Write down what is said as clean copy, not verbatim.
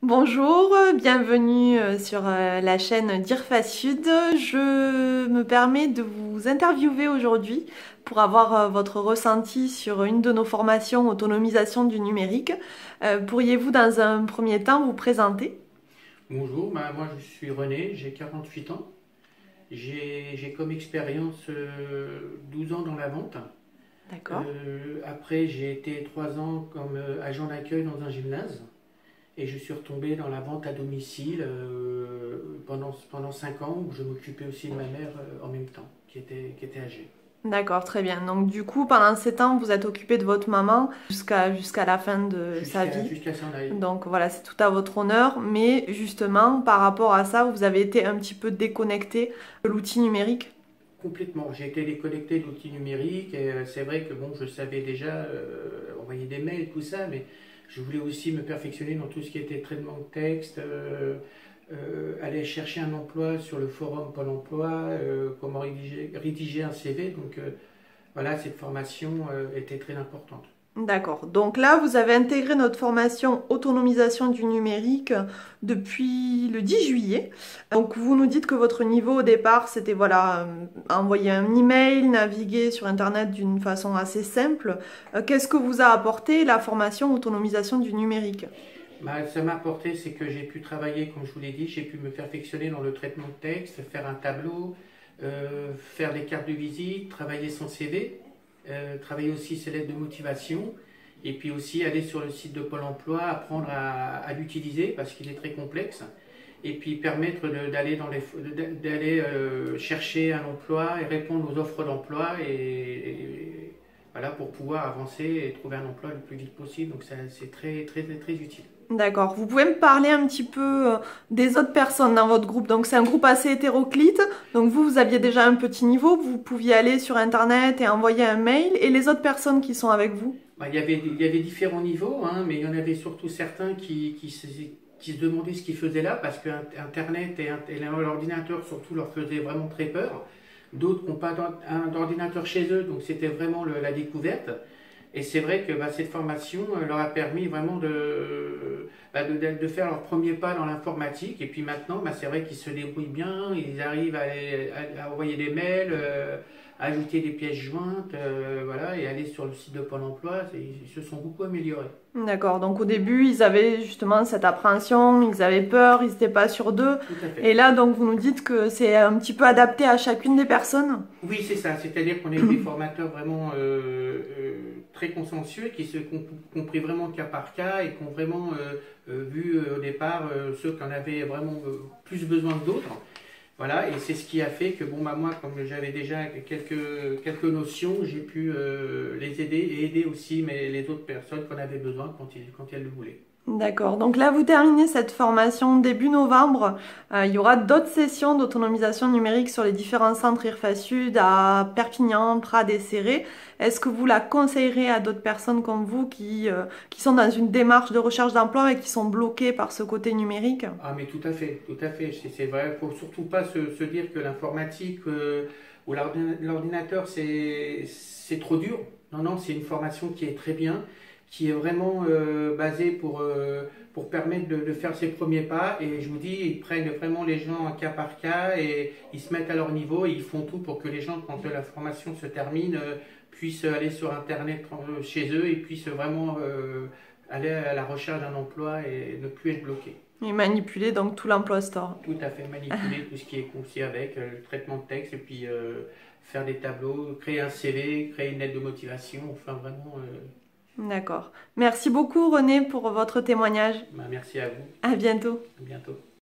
Bonjour, bienvenue sur la chaîne d'IRFA Sud. Je me permets de vous interviewer aujourd'hui pour avoir votre ressenti sur une de nos formations autonomisation du numérique. Pourriez-vous dans un premier temps vous présenter? Bonjour, moi je suis René, j'ai 48 ans. J'ai comme expérience 12 ans dans la vente. D'accord. Après, j'ai été 3 ans comme agent d'accueil dans un gymnase. Et je suis retombé dans la vente à domicile pendant 5 ans où je m'occupais aussi de ma mère en même temps, qui était âgée. D'accord, très bien. Donc du coup, pendant 7 ans, vous êtes occupé de votre maman jusqu'à la fin de sa Jusqu'à vie. jusqu'à s'en aller. Donc voilà, c'est tout à votre honneur. Mais justement, par rapport à ça, vous avez été un petit peu déconnecté de l'outil numérique. Complètement. J'ai été déconnecté de l'outil numérique et c'est vrai que bon, je savais déjà envoyer des mails, tout ça, mais je voulais aussi me perfectionner dans tout ce qui était traitement de texte, aller chercher un emploi sur le forum Pôle emploi, comment rédiger un CV. Donc voilà, cette formation était très importante. D'accord. Donc là, vous avez intégré notre formation autonomisation du numérique depuis le 10 juillet. Donc vous nous dites que votre niveau au départ, c'était voilà, envoyer un email, naviguer sur Internet d'une façon assez simple. Qu'est-ce que vous a apporté la formation autonomisation du numérique? Ça m'a apporté, c'est que j'ai pu travailler, comme je vous l'ai dit, j'ai pu me perfectionner dans le traitement de texte, faire un tableau, faire des cartes de visite, travailler son CV, travailler aussi ses lettres de motivation, et puis aussi aller sur le site de Pôle emploi, apprendre à l'utiliser parce qu'il est très complexe, et puis permettre d'aller chercher un emploi et répondre aux offres d'emploi, et voilà, pour pouvoir avancer et trouver un emploi le plus vite possible. Donc c'est très, très, très, très utile. D'accord. Vous pouvez me parler un petit peu des autres personnes dans votre groupe. Donc c'est un groupe assez hétéroclite. Donc vous aviez déjà un petit niveau. Vous pouviez aller sur Internet et envoyer un mail. Et les autres personnes qui sont avec vous? Il y avait différents niveaux, hein, mais il y en avait surtout certains qui se demandaient ce qu'ils faisaient là, parce que Internet et l'ordinateur surtout leur faisaient vraiment très peur. D'autres n'ont pas d'ordinateur chez eux, donc c'était vraiment la découverte. Et c'est vrai que cette formation leur a permis vraiment de faire leur premier pas dans l'informatique. Et puis maintenant, c'est vrai qu'ils se débrouillent bien, ils arrivent à envoyer des mails, à ajouter des pièces jointes, voilà, et aller sur le site de Pôle emploi. Ils se sont beaucoup améliorés. D'accord. Donc au début, ils avaient justement cette appréhension, ils avaient peur, ils n'étaient pas sûrs d'eux. Tout à Et fait. là, donc vous nous dites que c'est un petit peu adapté à chacune des personnes. Oui, c'est ça. C'est-à-dire qu'on a eu des formateurs vraiment très consciencieux qui ont pris vraiment cas par cas et qui ont vraiment vu au départ ceux qui en avaient vraiment plus besoin que d'autres. Voilà, et c'est ce qui a fait que moi, comme j'avais déjà quelques notions, j'ai pu les aider et aider aussi les autres personnes qui en avaient besoin quand elles le voulaient. D'accord. Donc là, vous terminez cette formation début novembre. Il y aura d'autres sessions d'autonomisation numérique sur les différents centres IRFA Sud à Perpignan, Prades et Céret. Est-ce que vous la conseillerez à d'autres personnes comme vous qui sont dans une démarche de recherche d'emploi et qui sont bloquées par ce côté numérique? Ah mais tout à fait, tout à fait. C'est vrai, il ne faut surtout pas se dire que l'informatique ou l'ordinateur c'est trop dur. Non, non, c'est une formation qui est très bien, qui est vraiment basée pour permettre de faire ses premiers pas. Et je vous dis, ils prennent vraiment les gens cas par cas et ils se mettent à leur niveau et ils font tout pour que les gens, quand la formation se termine, puissent aller sur Internet chez eux et puissent vraiment aller à la recherche d'un emploi et ne plus être bloqués. Et manipuler donc tout l'emploi store. Tout à fait, manipuler tout ce qui est conçu avec le traitement de texte et puis faire des tableaux, créer un CV, créer une lettre de motivation, enfin vraiment. D'accord. Merci beaucoup René pour votre témoignage. Merci à vous, À bientôt. à bientôt.